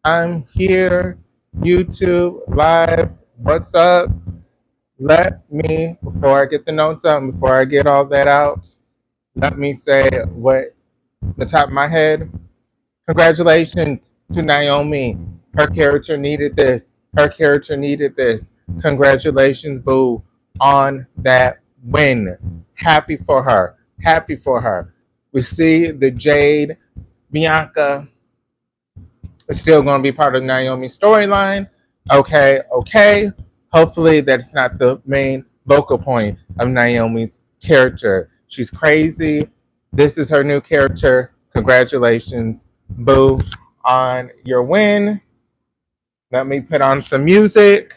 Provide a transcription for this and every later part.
I'm here, YouTube live. What's up? Let me, before I get the notes out, before I get all that out, let me say what the top of my head. Congratulations to Naomi. Her character needed this. Her character needed this. Congratulations, boo, on that win. Happy for her. Happy for her. We see the Jade Bianca is still going to be part of Naomi's storyline. Okay, okay. Hopefully, that's not the main focal point of Naomi's character. She's crazy. This is her new character. Congratulations, boo, on your win. Let me put on some music.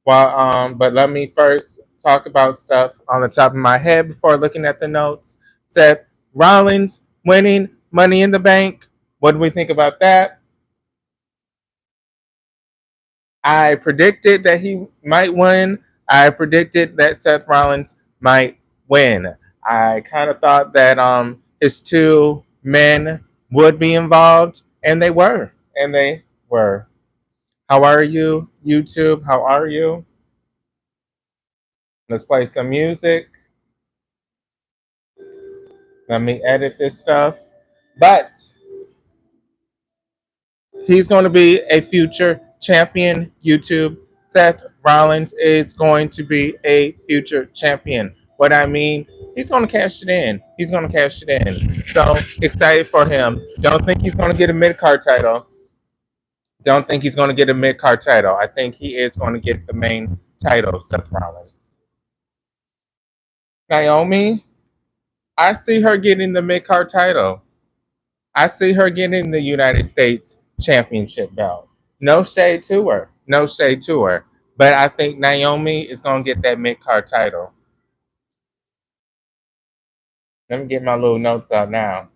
But let me first talk about stuff on the top of my head before looking at the notes. Seth Rollins winning Money in the Bank. What do we think about that? I predicted that he might win. I predicted that Seth Rollins might win. I kind of thought that his two men would be involved, and they were. And they were. How are you, YouTube? How are you? Let's play some music. Let me edit this stuff. But he's going to be a future champion, YouTube. Seth Rollins is going to be a future champion. What I mean, he's going to cash it in. He's going to cash it in. So excited for him. Don't think he's going to get a mid card title. Don't think he's going to get a mid card title. I think he is going to get the main title, Seth Rollins. Naomi, I see her getting the mid card title. I see her getting the United States Championship belt. No shade to her. No shade to her. But I think Naomi is going to get that mid card title. Let me get my little notes out now.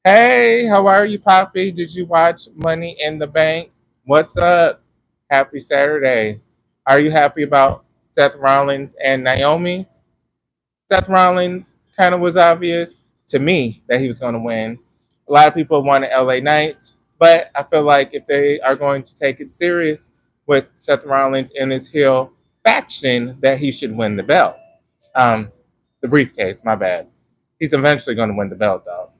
Hey, how are you, Poppy? Did you watch Money in the Bank? What's up? Happy Saturday. Are you happy about Seth Rollins and Naomi? Seth Rollins kind of was obvious to me that he was going to win. A lot of people wanted LA Knight, but I feel like if they are going to take it serious with Seth Rollins and his heel faction, that he should win the belt. Um, the briefcase, my bad. He's eventually going to win the belt, though.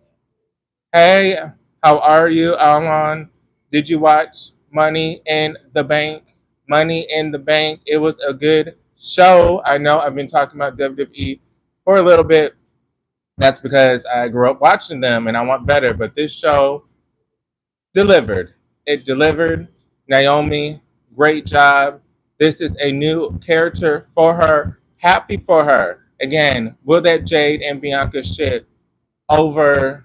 Hey, how are you, Alon? Did you watch Money in the Bank? Money in the Bank. It was a good show. I know I've been talking about WWE for a little bit. That's because I grew up watching them and I want better. But this show delivered. It delivered. Naomi, great job. This is a new character for her. Happy for her. Again, will that Jade and Bianca shit overshadow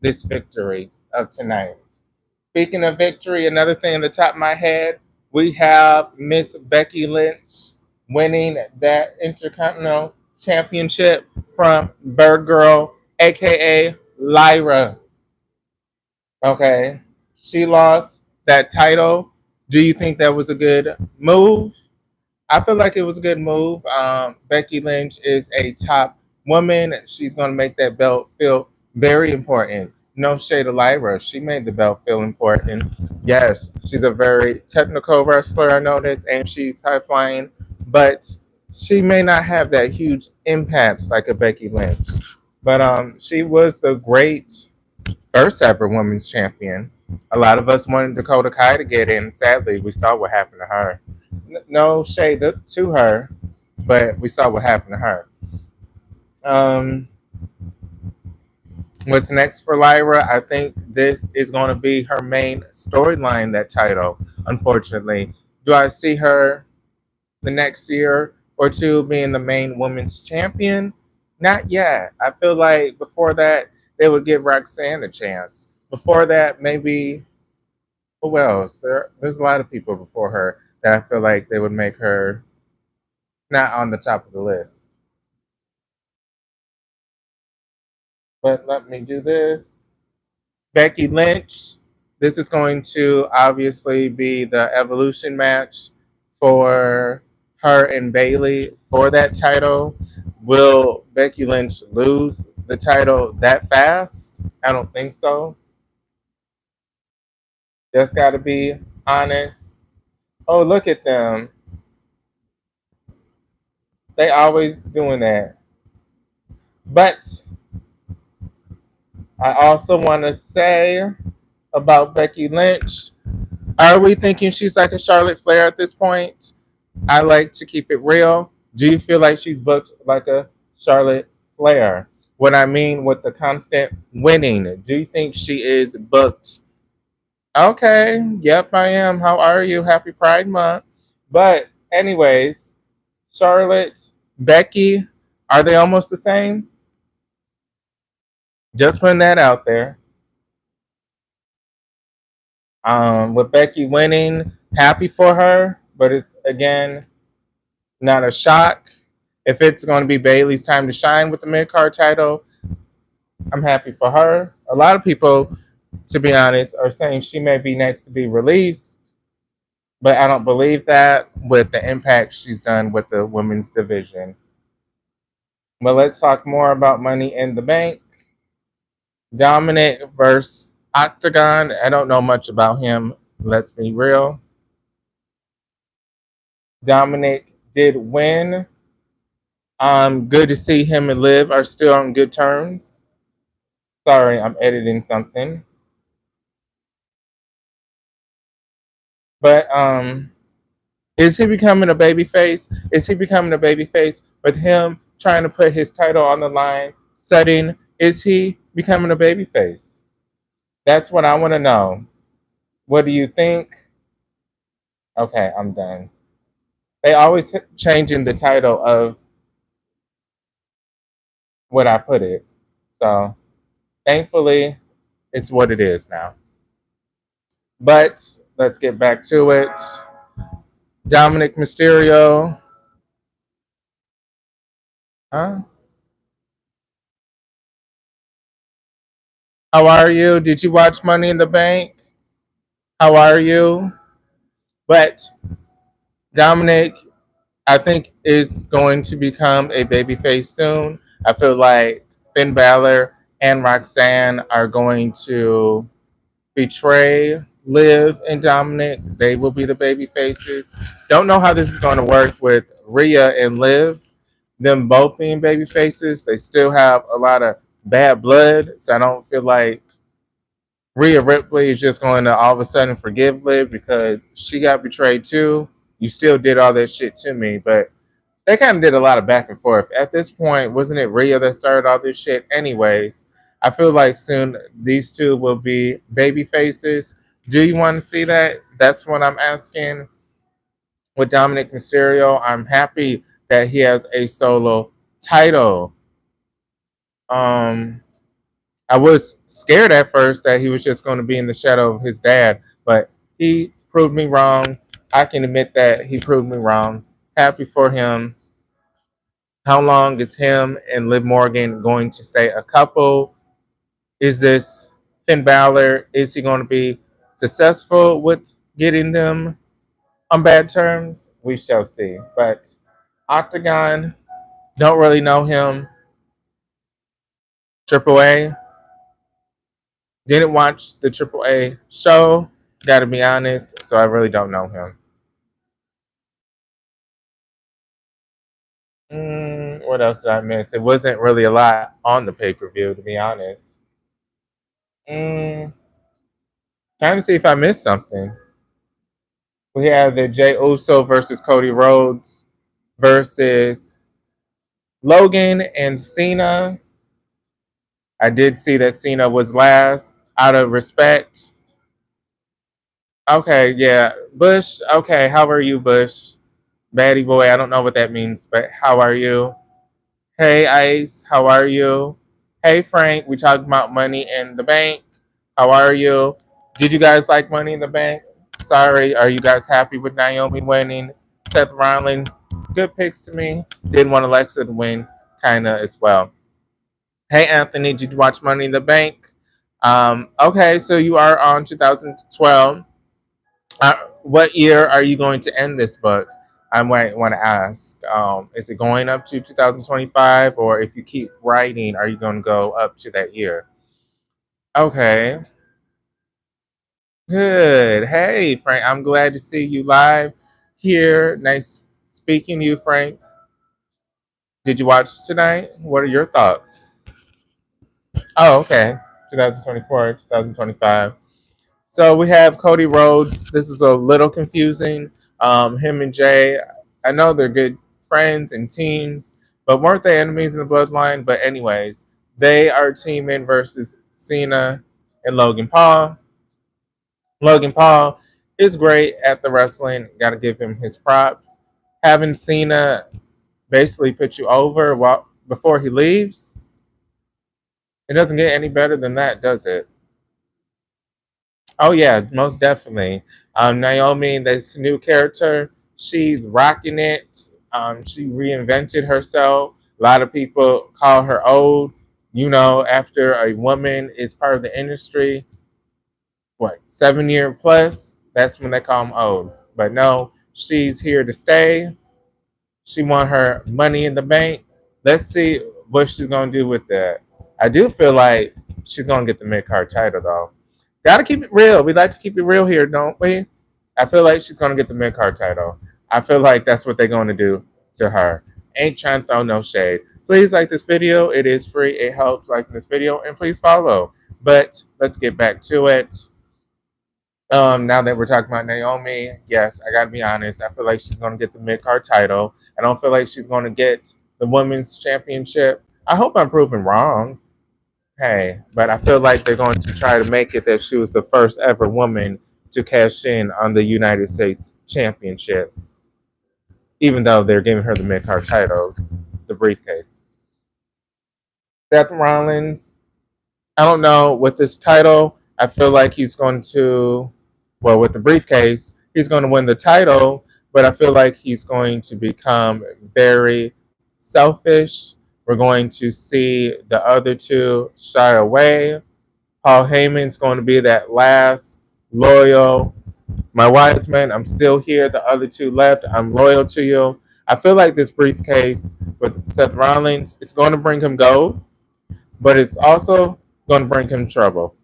this victory of tonight? Speaking of victory, another thing in the top of my head, we have Miss Becky Lynch winning that Intercontinental Championship from Bird Girl, aka Lyra. Okay, she lost that title. Do you think that was a good move? I feel like it was a good move. Becky Lynch is a top woman. She's going to make that belt feel very important. No shade of Lyra. She made the belt feel important. Yes, she's a very technical wrestler, I noticed, and she's high flying, but she may not have that huge impact like a Becky Lynch. But she was the great first ever women's champion. A lot of us wanted Dakota Kai to get in. Sadly, we saw what happened to her. No shade to her, but we saw what happened to her. Um, what's next for Lyra? I think this is going to be her main storyline, that title, unfortunately. Do I see her the next year or two being the main women's champion? Not yet. I feel like before that, they would give Roxanne a chance. Before that, maybe, who else? There's a lot of people before her that I feel like they would make her not on the top of the list. But let me do this. Becky Lynch. This is going to obviously be the evolution match for her and Bailey for that title. Will Becky Lynch lose the title that fast? I don't think so. Just got to be honest. Oh, look at them. They always doing that. But I also want to say about Becky Lynch. Are we thinking she's like a Charlotte Flair at this point? I like to keep it real. Do you feel like she's booked like a Charlotte Flair? What I mean with the constant winning. Do you think she is booked? Okay, yep, I am. How are you? Happy Pride Month. But, anyways, Charlotte, Becky, are they almost the same? Just putting that out there. With Becky winning, happy for her, but it's again not a shock. If it's going to be Bailey's time to shine with the mid card title, I'm happy for her. A lot of people, to be honest, are saying she may be next to be released, but I don't believe that with the impact she's done with the women's division. But let's talk more about Money in the Bank. Dominic versus Octagon. I don't know much about him. Let's be real. Dominic did win. Good to see him and Liv are still on good terms. Sorry, I'm editing something. But is he becoming a babyface? Is he becoming a babyface with him trying to put his title on the line, setting? Is he becoming a babyface? That's what I want to know. What do you think? Okay, I'm done. They always changing the title of what I put it. So thankfully, it's what it is now. But let's get back to it. Dominic Mysterio. Huh? How are you? Did you watch Money in the Bank? How are you? But Dominic, I think, is going to become a babyface soon. I feel like Finn Balor and Roxanne are going to betray Liv and Dominic. They will be the baby faces. Don't know how this is going to work with Rhea and Liv. Them both being baby faces. They still have a lot of bad blood. So I don't feel like Rhea Ripley is just going to all of a sudden forgive Liv because she got betrayed too. You still did all that shit to me, but they kind of did a lot of back and forth. At this point, wasn't it Rhea that started all this shit? Anyways, I feel like soon these two will be baby faces. Do you want to see that? That's what I'm asking. With Dominic Mysterio, I'm happy that he has a solo title. Um, I was scared at first that he was just going to be in the shadow of his dad, but he proved me wrong. I can admit that he proved me wrong. Happy for him. How long is him and Liv Morgan going to stay a couple? Is this Finn Balor? Is he going to be successful with getting them on bad terms? We shall see. But Octagon, don't really know him. Triple A, didn't watch the Triple A show, gotta be honest, so I really don't know him. What else did I miss? It wasn't really a lot on the pay per view, to be honest. Mm, Trying to see if I missed something. We have the Jey Uso versus Cody Rhodes versus Logan and Cena. I did see that Cena was last out of respect. Okay, yeah. Bush, okay, how are you, Bush? Batty boy, I don't know what that means, but how are you? Hey, Ice, how are you? Hey, Frank, we talked about Money in the Bank. How are you? Did you guys like Money in the Bank? Sorry, are you guys happy with Naomi winning? Seth Rollins, good picks to me. Didn't want Alexa to win, kind of as well. Hey, Anthony, did you watch Money in the Bank? Okay, so you are on 2012. What year are you going to end this book? I might want to ask. Is it going up to 2025, or if you keep writing, are you going to go up to that year? Okay. Good. Hey, Frank. I'm glad to see you live here. Nice speaking to you, Frank. Did you watch tonight? What are your thoughts? Oh, okay. 2024, 2025. So we have Cody Rhodes. This is a little confusing. Him and Jay, I know they're good friends and teams, but weren't they enemies in the bloodline? But anyways, they are teaming versus Cena and Logan Paul. Logan Paul is great at the wrestling. Got to give him his props. Having Cena basically put you over before he leaves, it doesn't get any better than that, does it? Oh yeah, most definitely. Naomi, this new character, she's rocking it. She reinvented herself. A lot of people call her old. You know, after a woman is part of the industry, what 7 year plus, that's when they call them old. But no, she's here to stay. She won her money in the bank. Let's see what she's gonna do with that. I do feel like she's gonna get the mid card title though. Gotta keep it real. We like to keep it real here, don't we? I feel like she's gonna get the mid card title. I feel like that's what they're gonna do to her. Ain't trying to throw no shade. Please like this video. It is free. It helps liking this video, and please follow. But let's get back to it. Now that we're talking about Naomi, yes, I gotta be honest. I feel like she's gonna get the mid card title. I don't feel like she's gonna get the women's championship. I hope I'm proven wrong. Hey, but I feel like they're going to try to make it that she was the first ever woman to cash in on the United States Championship, even though they're giving her the mid card title, the briefcase. Seth Rollins, I don't know, with this title, I feel like he's going to, well, with the briefcase, he's going to win the title, but I feel like he's going to become very selfish. We're going to see the other two shy away. Paul Heyman's going to be that last loyal. My wise man, I'm still here. The other two left. I'm loyal to you. I feel like this briefcase with Seth Rollins, it's going to bring him gold, but it's also going to bring him trouble.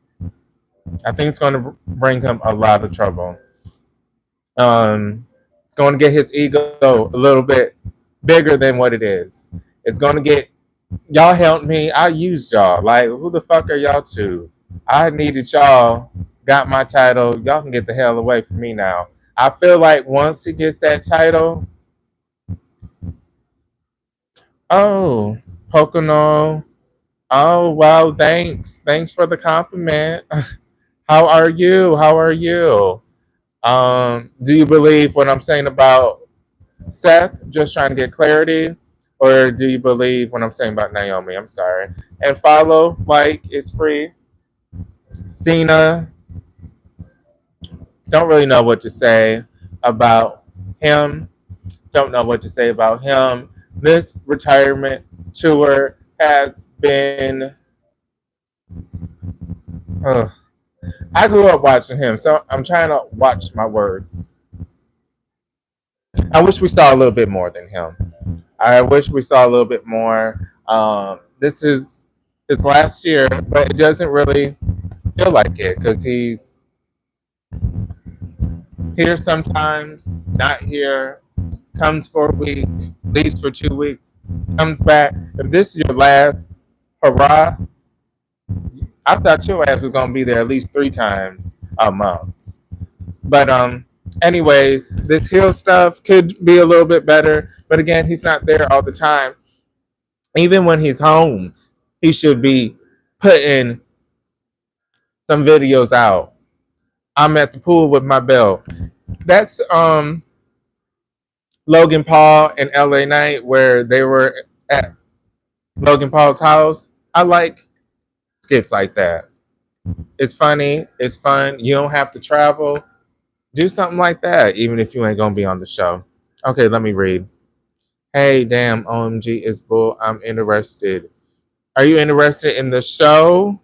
I think it's going to bring him a lot of trouble. It's going to get his ego a little bit bigger than what it is. It's going to get y'all helped me. I used y'all. Like, who the fuck are y'all to? I needed y'all. Got my title. Y'all can get the hell away from me now. I feel like once he gets that title, oh, Pocono. Oh, wow. Thanks for the compliment. How are you? How are you? Do you believe what I'm saying about Seth? Just trying to get clarity. Or do you believe what I'm saying about Naomi? I'm sorry. And follow, like, it's free. Cena, don't really know what to say about him. Don't know what to say about him. This retirement tour has been. Ugh. I grew up watching him, so I'm trying to watch my words. I wish we saw a little bit more than him. I wish we saw a little bit more. This is his last year, but it doesn't really feel like it because he's here sometimes, not here, comes for a week, leaves for 2 weeks, comes back. If this is your last hurrah, I thought your ass was gonna be there at least 3 times a month. But anyways, this heel stuff could be a little bit better. But again, he's not there all the time. Even when he's home, he should be putting some videos out. I'm at the pool with my belt. That's Logan Paul and LA Knight where they were at Logan Paul's house. I like skits like that. It's funny, it's fun. You don't have to travel. Do something like that, even if you ain't gonna be on the show. Okay, let me read. Hey, damn, OMG is bull. I'm interested. Are you interested in the show?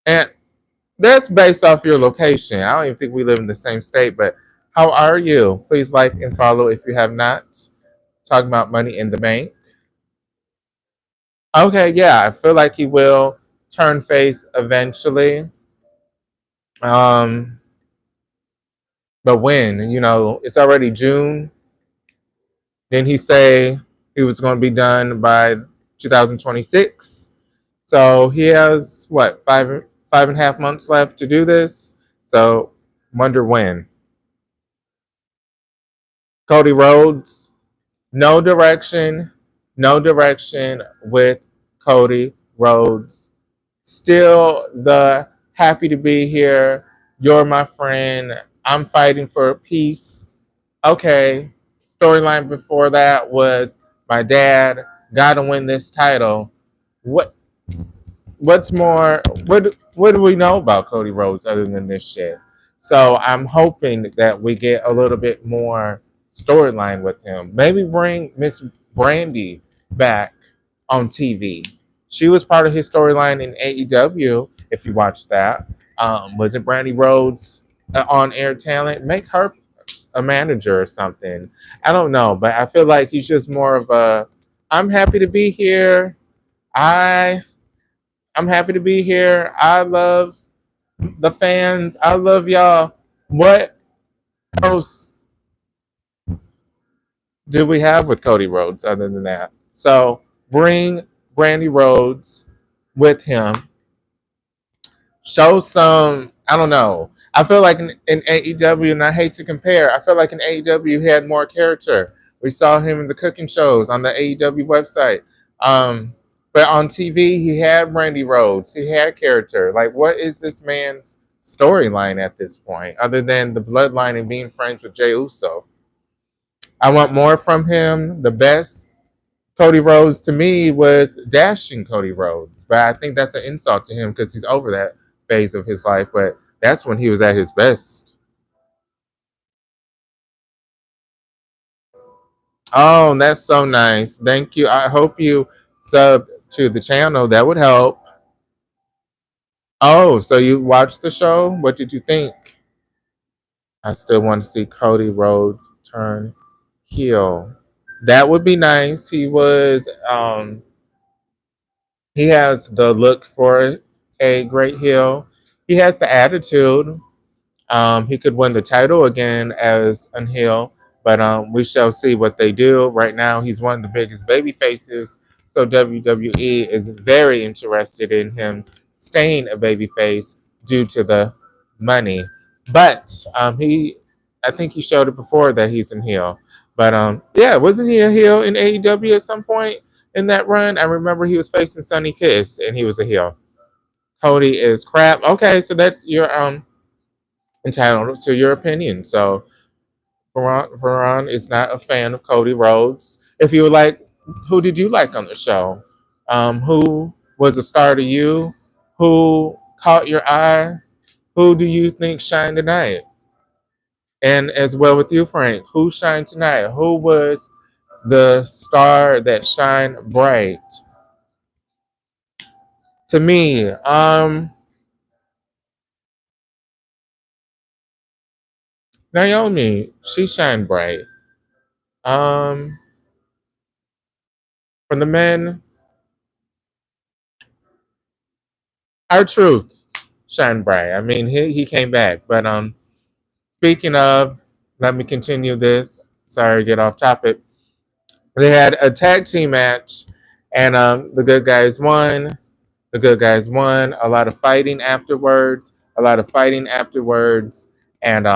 And that's based off your location. I don't even think we live in the same state, but how are you? Please like and follow if you have not. Talking about money in the bank. Okay, yeah, I feel like he will turn face eventually. Um, but when? It's already June. Didn't he say he was going to be done by 2026? So he has what, five and a half months left to do this. So wonder when. Cody Rhodes, no direction, no direction with Cody Rhodes. Still the happy to be here. You're my friend. I'm fighting for peace. Okay. Storyline before that was my dad got to win this title. What what's more, what do we know about Cody Rhodes other than this shit? So I'm hoping that we get a little bit more storyline with him. Maybe bring Miss Brandy back on TV. She was part of his storyline in AEW. If you watched that, was it Brandy Rhodes on air talent? Make her a manager or something. I don't know, but I feel like he's just more of a. I'm happy to be here. I I'm happy to be here. I love the fans. I love y'all. What else do we have with Cody Rhodes other than that? So bring Brandy Rhodes with him. Show some, I don't know. I feel like in AEW, and I hate to compare, I feel like in AEW he had more character. We saw him in the cooking shows on the AEW website. Um, but on TV, he had Brandy Rhodes. He had character. Like, what is this man's storyline at this point, other than the bloodline and being friends with Jey Uso? I want more from him. The best Cody Rhodes to me was dashing Cody Rhodes, but I think that's an insult to him because he's over that phase of his life. But that's when he was at his best. Oh, that's so nice. Thank you. I hope you sub to the channel. That would help. Oh, so you watched the show? What did you think? I still want to see Cody Rhodes turn heel. That would be nice. He has the look for a great heel. He has the attitude. He could win the title again as an heel, but we shall see what they do. Right now, he's one of the biggest baby faces, so WWE is very interested in him staying a baby face due to the money. But I think he showed it before that he's a heel. But yeah, wasn't he a heel in AEW at some point in that run? I remember he was facing Sonny Kiss and he was a heel. Cody is crap. Okay, so that's your entitled to your opinion. So Veron is not a fan of Cody Rhodes. If you would like, who did you like on the show? Who was a star to you? Who caught your eye? Who do you think shined tonight? And as well with you, Frank, who shined tonight? Who was the star that shined bright? To me, Naomi, she shined bright. Um, for the men, our truth shine bright. I mean, he came back. But speaking of, let me continue this. Sorry, get off topic. They had a tag team match, and the good guys won. The good guys won. A lot of fighting afterwards. A lot of fighting afterwards, and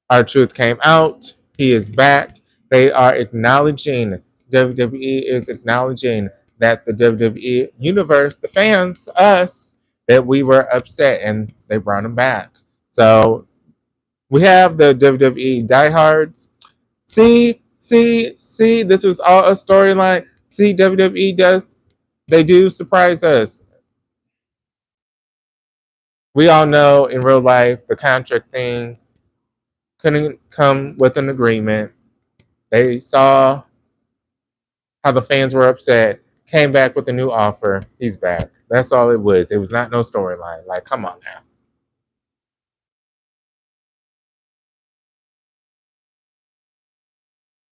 our truth came out. He is back. They are acknowledging, WWE is acknowledging that the WWE universe, the fans, us, that we were upset and they brought him back. So we have the WWE diehards. See, this was all a storyline. See, WWE they do surprise us. We all know in real life the contract thing couldn't come with an agreement. They saw how the fans were upset, came back with a new offer. He's back. That's all it was. It was not no storyline. Like, come on now.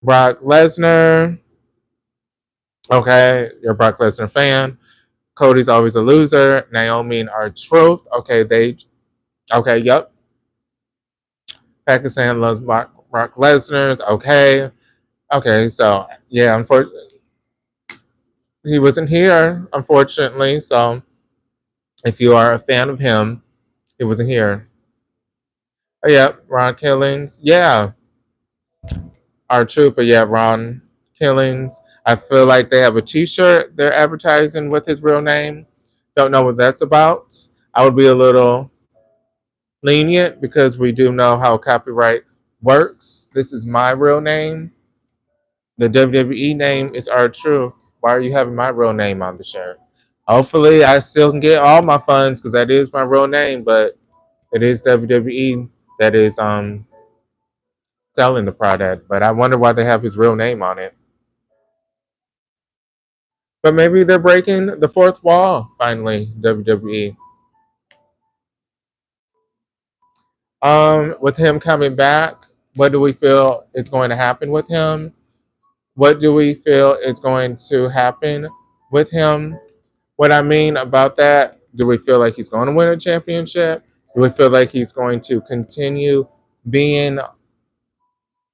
Brock Lesnar. Okay, you're a Brock Lesnar fan. Cody's always a loser. Naomi and R-Truth. Okay, yep. Pakistan loves Brock Lesnar. Okay, so yeah, unfortunately, he wasn't here, unfortunately. So if you are a fan of him, he wasn't here. Oh, yeah, Ron Killings. Yeah, R-Truth, but yeah, Ron Killings. I feel like they have a T-shirt they're advertising with his real name. Don't know what that's about. I would be a little lenient because we do know how copyright works. This is my real name. The WWE name is R-Truth. Why are you having my real name on the shirt? Hopefully, I still can get all my funds because that is my real name, but it is WWE that is selling the product. But I wonder why they have his real name on it. But maybe they're breaking the fourth wall finally, WWE. With him coming back, what do we feel is going to happen with him? What do we feel is going to happen with him? What I mean about that, do we feel like he's going to win a championship? Do we feel like he's going to continue being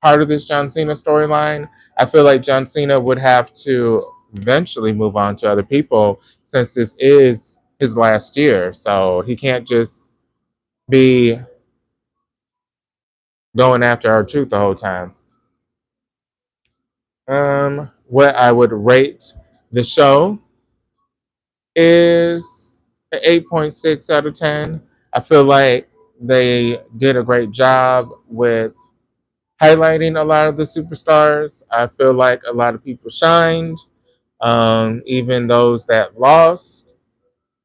part of this John Cena storyline? I feel like John Cena would have to eventually move on to other people since this is his last year. So he can't just be going after R-Truth the whole time. What I would rate the show is an 8.6 out of 10. I feel like they did a great job with highlighting a lot of the superstars. I feel like a lot of people shined, even those that lost.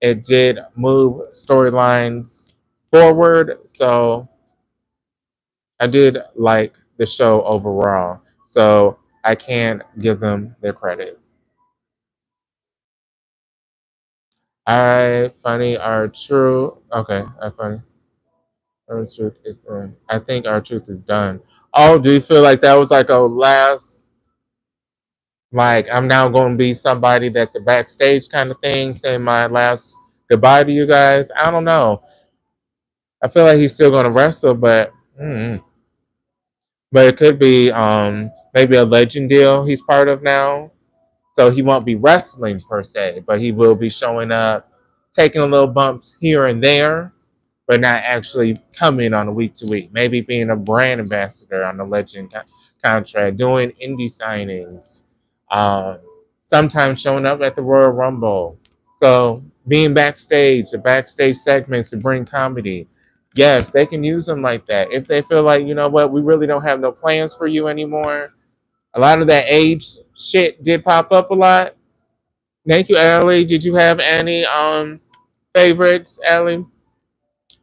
It did move storylines forward, so I did like the show overall. So I can give them their credit. I funny are true. Okay, I funny. R-Truth is in. I think R-Truth is done. Oh, do you feel like that was like a last, like I'm now going to be somebody that's a backstage kind of thing, saying my last goodbye to you guys? I don't know. I feel like he's still going to wrestle, but it could be maybe a legend deal he's part of now. So he won't be wrestling per se, but he will be showing up, taking a little bumps here and there, but not actually coming on a week to week. Maybe being a brand ambassador on the Legend contract, doing indie signings, um, sometimes showing up at the Royal Rumble. So being backstage, the backstage segments to bring comedy. Yes, they can use them like that. If they feel like, you know what, we really don't have no plans for you anymore. A lot of that age shit did pop up a lot. Thank you, Allie. Did you have any favorites, Allie,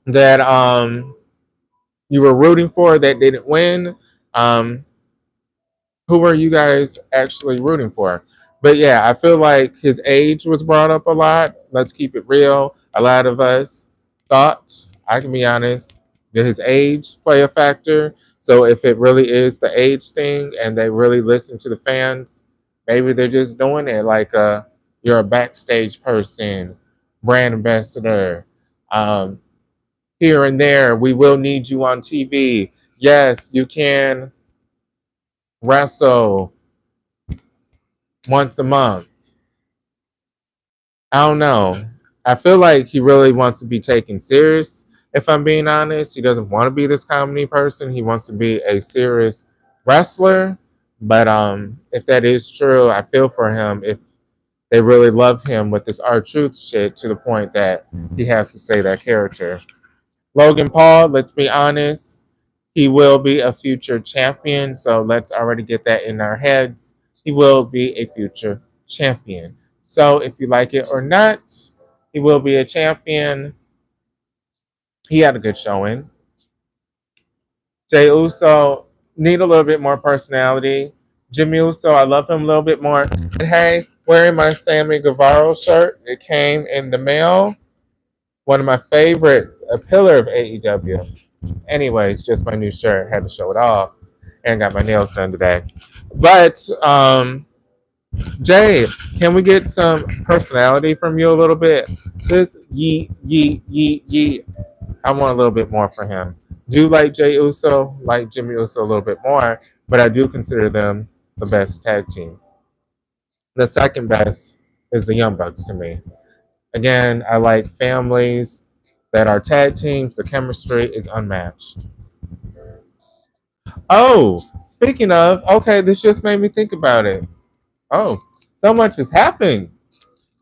that you were rooting for that didn't win? Um, who were you guys actually rooting for? But yeah, I feel like his age was brought up a lot. Let's keep it real. A lot of us thought, I can be honest, did his age play a factor? So if it really is the age thing and they really listen to the fans, maybe they're just doing it like you're a backstage person, brand ambassador, um, here and there. We will need you on TV. Yes, you can wrestle once a month. I don't know. I feel like he really wants to be taken serious. If I'm being honest, he doesn't want to be this comedy person. He wants to be a serious wrestler. But if that is true, I feel for him if they really love him with this R-Truth shit to the point that he has to say that character. Logan Paul, let's be honest, he will be a future champion. So let's already get that in our heads. He will be a future champion. So if you like it or not, he will be a champion. He had a good showing. Jay Uso need a little bit more personality. Jimmy Uso, I love him a little bit more. And hey, wearing my Sammy Guevara shirt. It came in the mail. One of my favorites, a pillar of AEW. Anyways, just my new shirt. Had to show it off, and got my nails done today. But Jay, can we get some personality from you a little bit? This yeet, yeet, yeet, yeet. I want a little bit more for him. Do like Jay Uso, like Jimmy Uso a little bit more, but I do consider them the best tag team. The second best is the Young Bucks to me. Again, I like families that are tag teams. The chemistry is unmatched. Oh, speaking of, okay, this just made me think about it. Oh, so much has happened.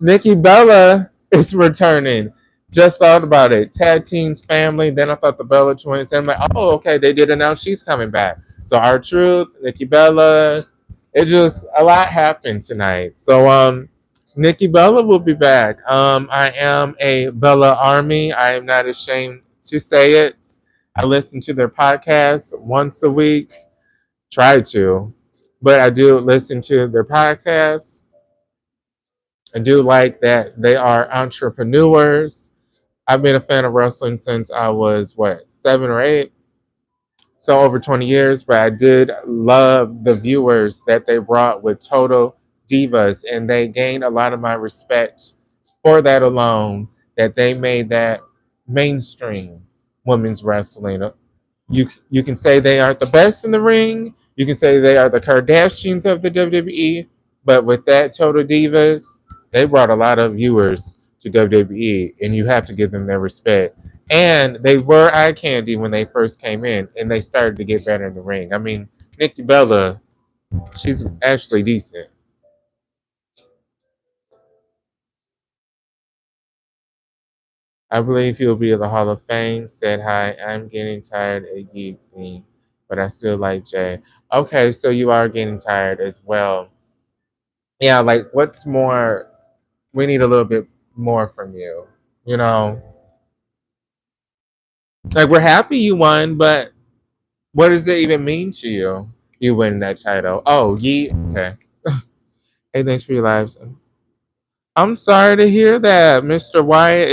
Nikki Bella is returning. Just thought about it. Tag teams, family. Then I thought the Bella twins. And I'm like, oh, okay, they did announce she's coming back. So R-Truth, Nikki Bella. It just a lot happened tonight. So Nikki Bella will be back. I am a Bella Army. I am not ashamed to say it. I listen to their podcast once a week. Try to, but I do listen to their podcast. I do like that they are entrepreneurs. I've been a fan of wrestling since I was, what, 7 or 8? So over 20 years, but I did love the viewers that they brought with Total Divas, and they gained a lot of my respect for that alone, that they made that mainstream women's wrestling. You can say they aren't the best in the ring. You can say they are the Kardashians of the WWE, but with that Total Divas, they brought a lot of viewers to WWE, and you have to give them their respect. And they were eye candy when they first came in, and they started to get better in the ring. I mean, Nikki Bella, she's actually decent. I believe he'll be in the Hall of Fame. Said hi. I'm getting tired of me, but I still like Jay. Okay, so you are getting tired as well. Yeah, like what's more? We need a little bit more from you. You know, like we're happy you won, but what does it even mean to you? You win that title. Oh, ye okay. Hey, thanks for your lives. I'm sorry to hear that, Mr. Wyatt.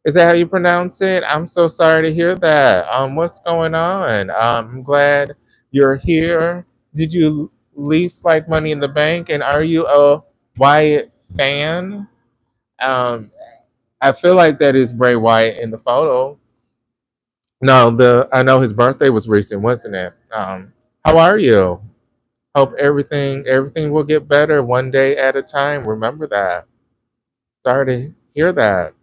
Is that how you pronounce it? I'm so sorry to hear that. What's going on? I'm glad you're here. Did you least like Money in the Bank? And are you a Wyatt fan? Um, I feel like that is Bray Wyatt in the photo. No, the I know his birthday was recent, wasn't it? How are you? Hope everything will get better one day at a time. Remember that. Sorry to hear that.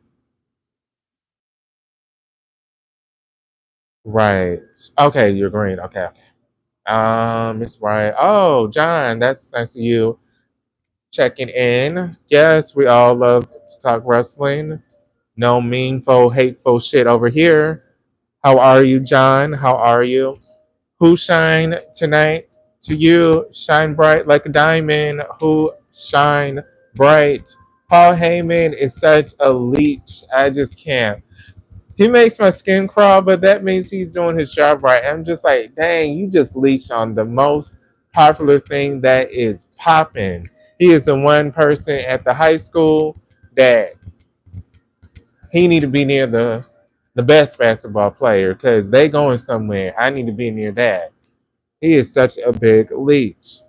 Right. Okay, you're green. Okay, okay. Miss Bryant. Oh, John, that's nice of you checking in. Yes, we all love to talk wrestling. No meanful, hateful shit over here. How are you, John? How are you? Who shine tonight? To you, shine bright like a diamond. Who shine bright? Paul Heyman is such a leech. I just can't. He makes my skin crawl, but that means he's doing his job right. I'm just like, dang, you just leached on the most popular thing that is popping. He is the one person at the high school that he need to be near the best basketball player because they going somewhere. I need to be near that. He is such a big leech.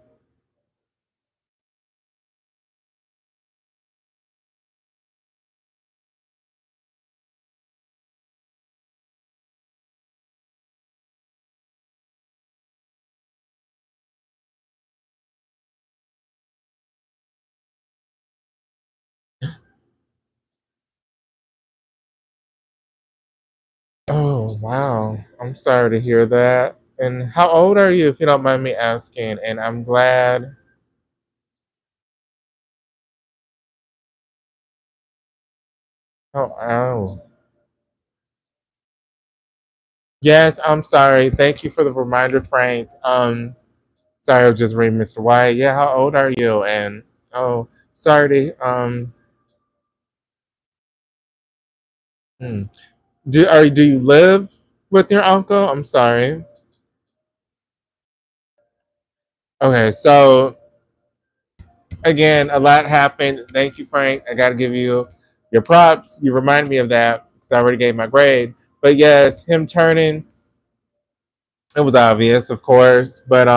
Oh wow, I'm sorry to hear that. And how old are you, if you don't mind me asking? And I'm glad. Oh. Yes, I'm sorry. Thank you for the reminder, Frank. Sorry, I was just reading Mr. White. Yeah, how old are you? And oh, sorry to hmm. Do you live with your uncle? I'm sorry. Okay, so again, a lot happened. Thank you, Frank. I got to give you your props. You remind me of that because I already gave my grade. But yes, him turning, it was obvious, of course. But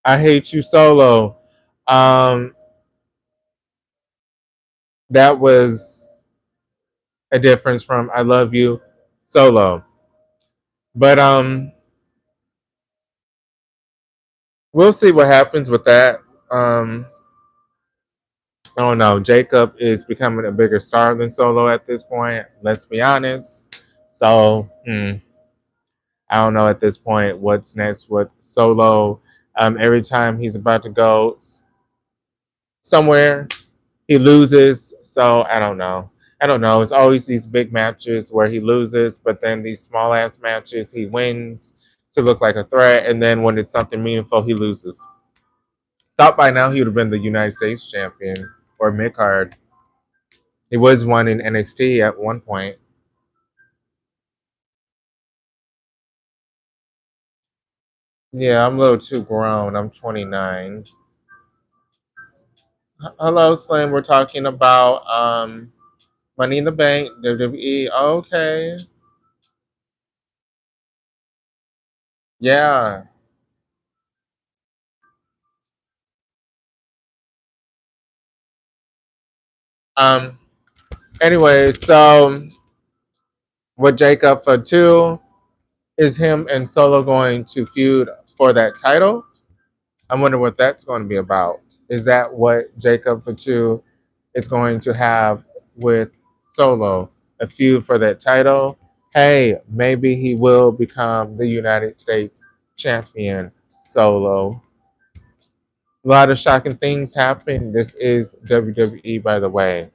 I hate you solo. Um, that was a difference from I love you solo. But we'll see what happens with that. Um, I don't know. Jacob is becoming a bigger star than Solo at this point. Let's be honest. So I don't know at this point what's next with Solo. Every time he's about to go somewhere, he loses. So I don't know. I don't know. It's always these big matches where he loses, but then these small ass matches he wins to look like a threat, and then when it's something meaningful, he loses. Thought by now he would have been the United States champion or mid card. He was one in NXT at one point. Yeah, I'm a little too grown. I'm 29. Hello, Slim. We're talking about Money in the Bank, WWE. Okay. Yeah. Um. Anyway, so with Jacob for two, is him and Solo going to feud for that title? I wonder what that's going to be about. Is that what Jacob for two is going to have with Solo? A feud for that title? Hey, maybe he will become the United States champion Solo. A lot of shocking things happen. This is WWE, by the way.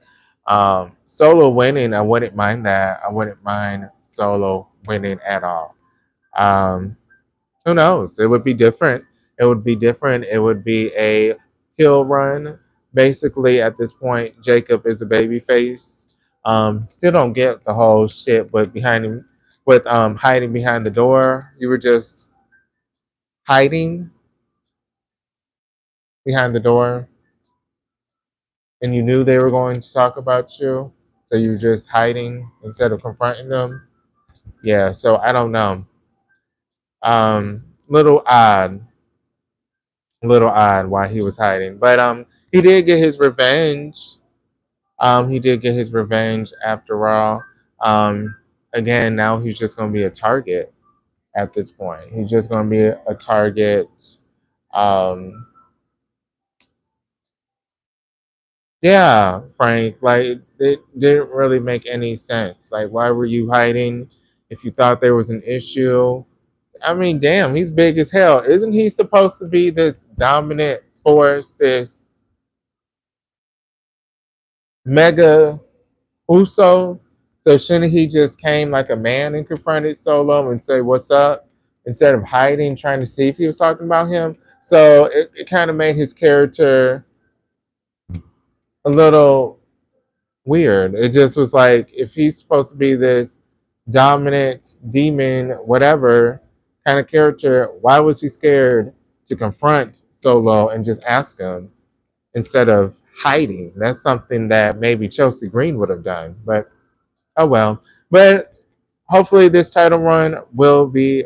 Solo winning, I wouldn't mind that. I wouldn't mind Solo winning at all. Um, who knows? It would be different. It would be different. It would be a heel run. Basically, at this point, Jacob is a baby face. Still don't get the whole shit, but behind him, with hiding behind the door, you were just hiding behind the door, and you knew they were going to talk about you, so you were just hiding instead of confronting them. Yeah, so I don't know. Little odd, little odd why he was hiding. But he did get his revenge. He did get his revenge after all. Um, again, now he's just gonna be a target at this point. He's just gonna be a target. Um, yeah, Frank, like it didn't really make any sense. Like, why were you hiding if you thought there was an issue? I mean, damn, he's big as hell. Isn't he supposed to be this dominant force, this mega Uso? So shouldn't he just came like a man and confronted Solo and say what's up instead of hiding, trying to see if he was talking about him? So it kind of made his character a little weird. It just was like if he's supposed to be this dominant demon, whatever kind of character, why was he scared to confront Solo and just ask him instead of hiding? That's something that maybe Chelsea Green would have done, but oh well. But hopefully this title run will be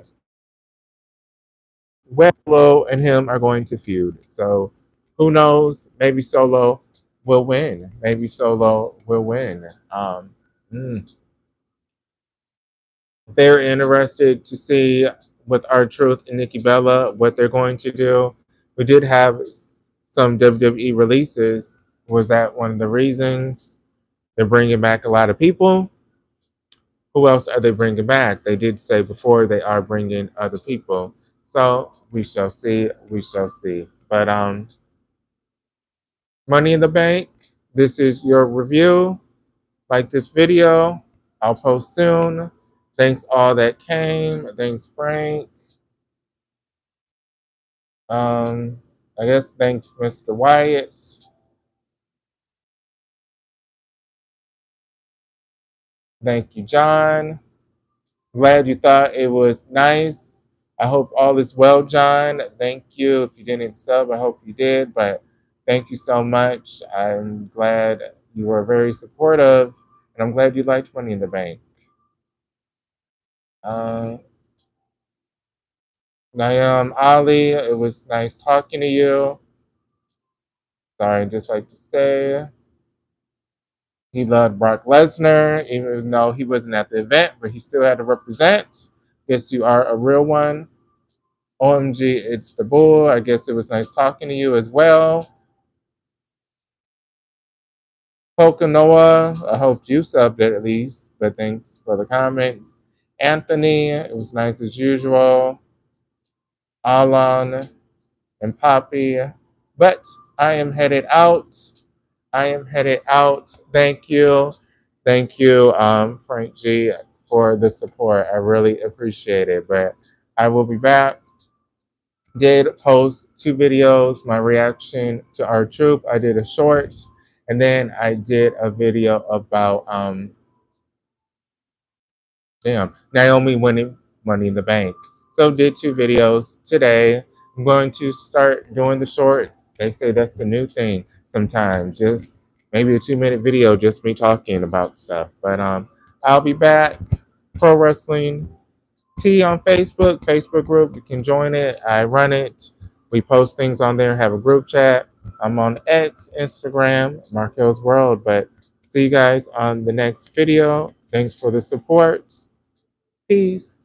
well. Solo and him are going to feud. So who knows? Maybe Solo will win. Maybe Solo will win. Mm. They're interested to see with our Truth and Nikki Bella what they're going to do. We did have some WWE releases. Was that one of the reasons they're bringing back a lot of people? Who else are they bringing back? They did say before they are bringing other people. So we shall see. We shall see. But Money in the Bank. This is your review. Like this video. I'll post soon. Thanks all that came. Thanks Frank. Um, I guess thanks Mr. Wyatt. Thank you, John. Glad you thought it was nice. I hope all is well, John. Thank you. If you didn't sub, I hope you did. But thank you so much. I'm glad you were very supportive, and I'm glad you liked Money in the Bank. Uh, Naomi Ali, it was nice talking to you. Sorry, just like to say he loved Brock Lesnar, even though he wasn't at the event, but he still had to represent. Guess you are a real one. OMG, it's the bull. I guess it was nice talking to you as well. Noah, I hope you subbed it at least, but thanks for the comments. Anthony, it was nice as usual. Alan and Poppy, but I am headed out. I am headed out. Thank you. Thank you, Frank G, for the support. I really appreciate it. But I will be back. Did post 2 videos, my reaction to our truth. I did a short, and then I did a video about Naomi winning Money in the Bank. So did 2 videos today. I'm going to start doing the shorts. They say that's the new thing sometimes. Just maybe a 2-minute video, just me talking about stuff. But I'll be back. Pro Wrestling T on Facebook group. You can join it. I run it. We post things on there, have a group chat. I'm on X, Instagram, Marquelworld. But see you guys on the next video. Thanks for the support. Peace.